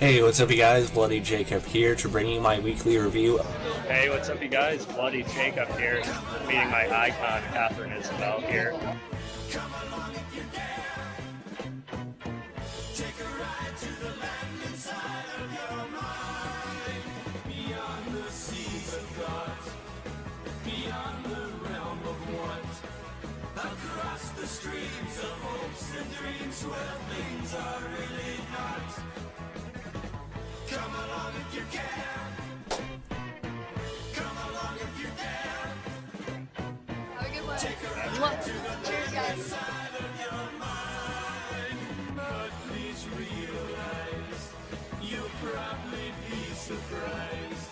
Hey, what's up you guys? Bloody Jacob here to bring you my weekly review. Hey, what's up you guys? Bloody Jacob here, meeting my icon, Catherine Isabel here. Across the streams of hopes and dreams where things are really not. Come along if you can. Come along if you dare. Have a good one. Cheers, guys. Side of your mind, but please realize you'll probably be surprised.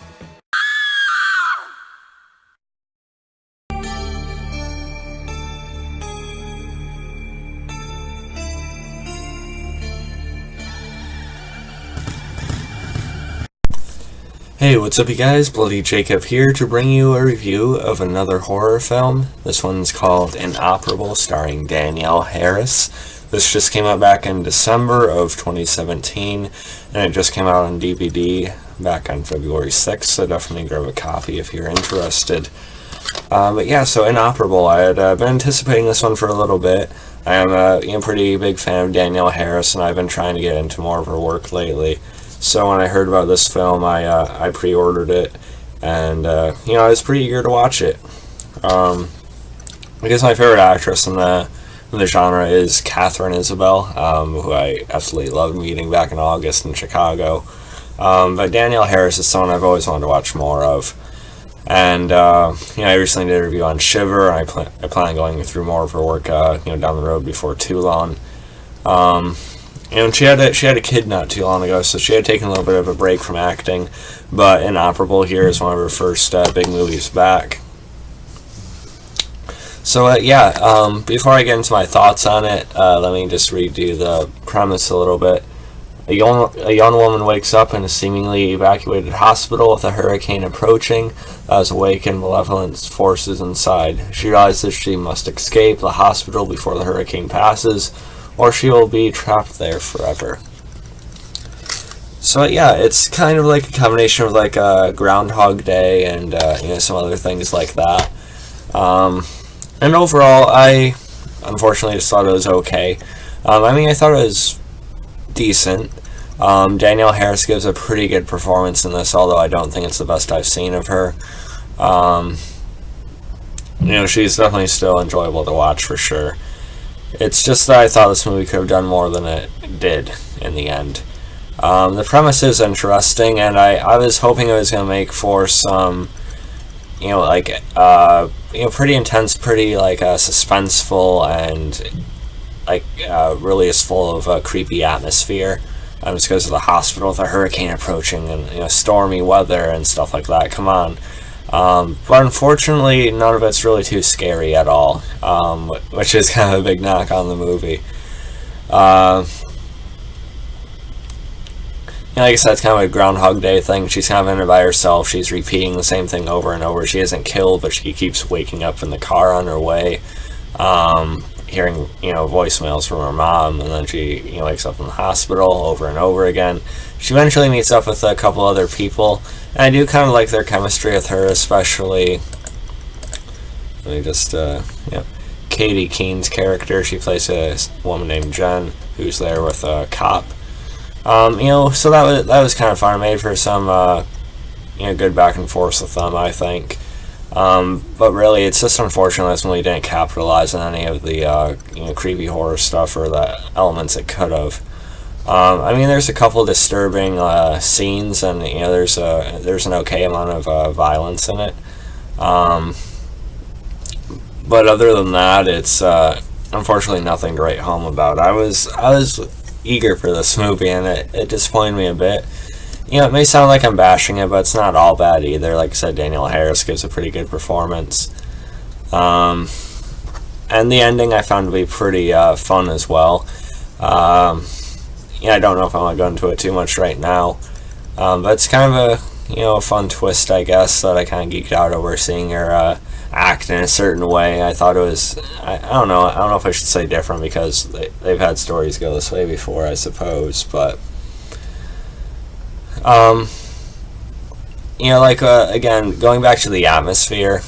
Hey, what's up you guys? Bloody Jacob here to bring you a review of another horror film. This one's called Inoperable, starring Danielle Harris. This just came out back in December of 2017, and it just came out on DVD back on February 6th, so definitely grab a copy if you're interested. But yeah, so Inoperable, I had been anticipating this one for a little bit. I am a pretty big fan of Danielle Harris, and I've been trying to get into more of her work lately. So when I heard about this film, I pre-ordered it, and I was pretty eager to watch it. I guess my favorite actress in the genre is Catherine Isabel, who I absolutely loved meeting back in August in Chicago. But Danielle Harris is someone I've always wanted to watch more of. And I recently did a review on Shiver, and I plan on going through more of her work down the road before too long. And she had a kid not too long ago, so she had taken a little bit of a break from acting. But Inoperable here is one of her first big movies back. So before I get into my thoughts on it, let me just redo the premise a little bit. A young woman wakes up in a seemingly evacuated hospital with a hurricane approaching as awakened malevolent forces inside. She realizes she must escape the hospital before the hurricane passes, or she will be trapped there forever. So yeah, it's kind of like a combination of like a Groundhog Day and some other things like that. And overall, I unfortunately just thought it was okay. I thought it was decent. Danielle Harris gives a pretty good performance in this, although I don't think it's the best I've seen of her. She's definitely still enjoyable to watch for sure. It's just that I thought this movie could have done more than it did in the end. The premise is interesting, and I was hoping it was going to make for some, pretty intense, pretty suspenseful, and really is full of a creepy atmosphere. Just because of the hospital with a hurricane approaching and stormy weather and stuff like that. Come on. But unfortunately, none of it's really too scary at all, which is kind of a big knock on the movie. Like I said, it's kind of a Groundhog Day thing. She's kind of in it by herself. She's repeating the same thing over and over. She isn't killed, but she keeps waking up in the car on her way, hearing voicemails from her mom, and then she wakes up in the hospital over and over again. She eventually meets up with a couple other people, and I do kind of like their chemistry with her, especially. Let me just Katie Keene's character. She plays a woman named Jen, who's there with a cop. So that was kind of fun. I made for some good back and forth with them, I think. But really, it's just unfortunate this movie didn't capitalize on any of the creepy horror stuff or the elements it could have. There's a couple disturbing scenes, and there's an okay amount of violence in it. But other than that, it's unfortunately nothing to write home about. I was eager for this movie, and it disappointed me a bit. It may sound like I'm bashing it, but it's not all bad either. Like I said, Danielle Harris gives a pretty good performance. And the ending I found to be pretty fun as well. I don't know if I want to go into it too much right now. But it's kind of a fun twist, I guess, that I kind of geeked out over seeing her act in a certain way. I thought it was, I don't know if I should say different, because they've had stories go this way before, I suppose, but You know, like, again, going back to the atmosphere,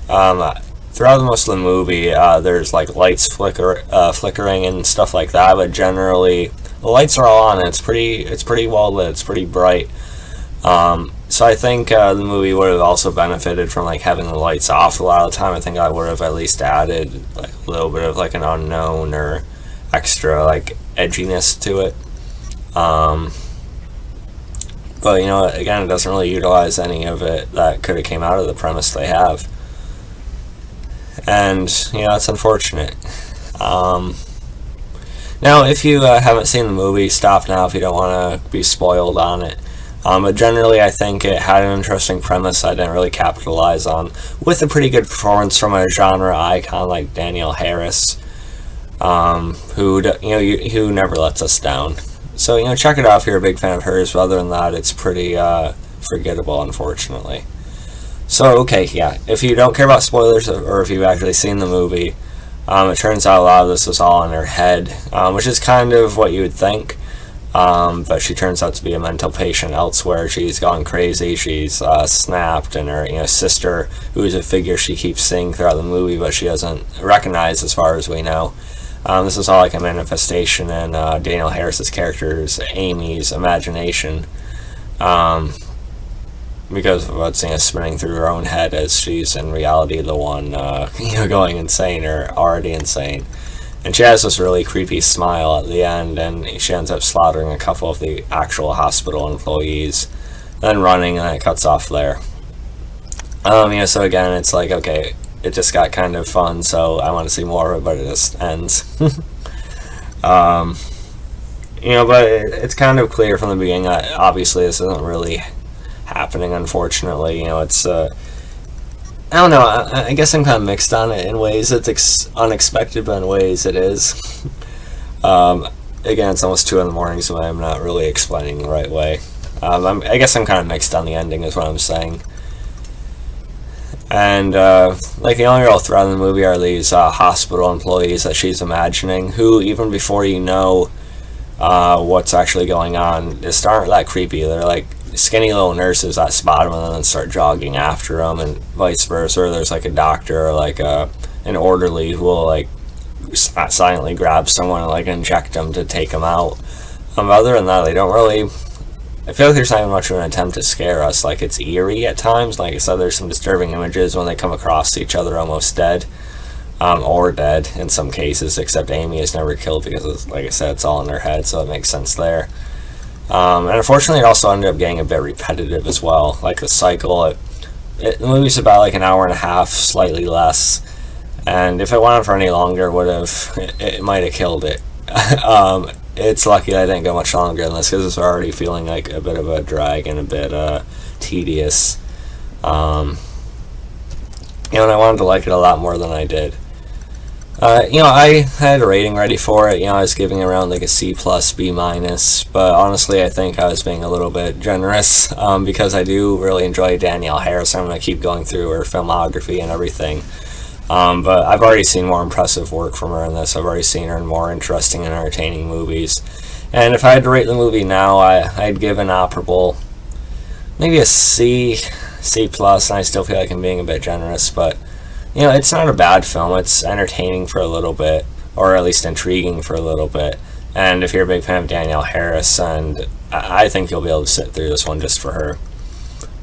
throughout most of the movie, there's, like, lights flickering and stuff like that, but generally, the lights are all on, and it's pretty well lit, it's pretty bright. So I think, the movie would have also benefited from, like, having the lights off a lot of the time. I think I would have at least added, like, a little bit of, like, an unknown or extra, like, edginess to it. But, you know, again, it doesn't really utilize any of it that could have came out of the premise they have. And, you know, it's unfortunate. Now, if you haven't seen the movie, stop now if you don't want to be spoiled on it. But generally, I think it had an interesting premise I didn't really capitalize on, with a pretty good performance from a genre icon like Danielle Harris, who never lets us down. So, you know, check it out if you're a big fan of hers, but other than that, it's pretty forgettable, unfortunately. So, okay, yeah, if you don't care about spoilers, or if you've actually seen the movie, it turns out a lot of this was all in her head, which is kind of what you would think, but she turns out to be a mental patient elsewhere. She's gone crazy, she's snapped, and her, you know, sister, who is a figure she keeps seeing throughout the movie, but she doesn't recognize as far as we know. This is all like a manifestation in Danielle Harris's character's Amy's imagination, because of what's, you know, spinning through her own head as she's in reality the one you know, going insane or already insane. And she has this really creepy smile at the end, and she ends up slaughtering a couple of the actual hospital employees, then running, and then it cuts off there. You know, so again, it's like, okay, it just got kind of fun, so I want to see more of it, but it just ends. You know, but it's kind of clear from the beginning that obviously this isn't really happening, unfortunately. You know, it's, I don't know, I guess I'm kind of mixed on it. In ways it's unexpected, but in ways it is. Again, it's almost 2 in the morning, so I'm not really explaining the right way. I guess I'm kind of mixed on the ending, is what I'm saying. And, like, the only real threat in the movie are these hospital employees that she's imagining, who, even before you know what's actually going on, just aren't that creepy. They're, like, skinny little nurses that spot them and then start jogging after them, and vice versa. Or there's, like, a doctor or, like, an orderly who will, like, silently grab someone and, like, inject them to take them out. Other than that, they don't really... I feel like there's not even much of an attempt to scare us. Like, it's eerie at times. Like I said, there's some disturbing images when they come across each other almost dead, or dead in some cases, except Amy is never killed because, like I said, it's all in her head, so it makes sense there. And unfortunately, it also ended up getting a bit repetitive as well. Like, the cycle, the movie's about like an hour and a half, slightly less, and if it went on for any longer, it might have killed it. It's lucky I didn't go much longer than this, because it's already feeling like a bit of a drag and a bit tedious. You know, and I wanted to like it a lot more than I did. You know, I had a rating ready for it. You know, I was giving it around like a C+, B-, but honestly, I think I was being a little bit generous, because I do really enjoy Danielle Harris. I'm going to keep going through her filmography and everything. But I've already seen more impressive work from her in this. I've already seen her in more interesting and entertaining movies. And if I had to rate the movie now, I'd give Inoperable maybe a C+, and I still feel like I'm being a bit generous. But, you know, it's not a bad film. It's entertaining for a little bit, or at least intriguing for a little bit. And if you're a big fan of Danielle Harris, and I think you'll be able to sit through this one just for her.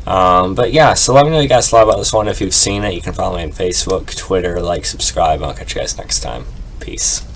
But yeah, so let me know what you guys thought about this one. If you've seen it, you can follow me on Facebook, Twitter, like, subscribe, and I'll catch you guys next time. Peace.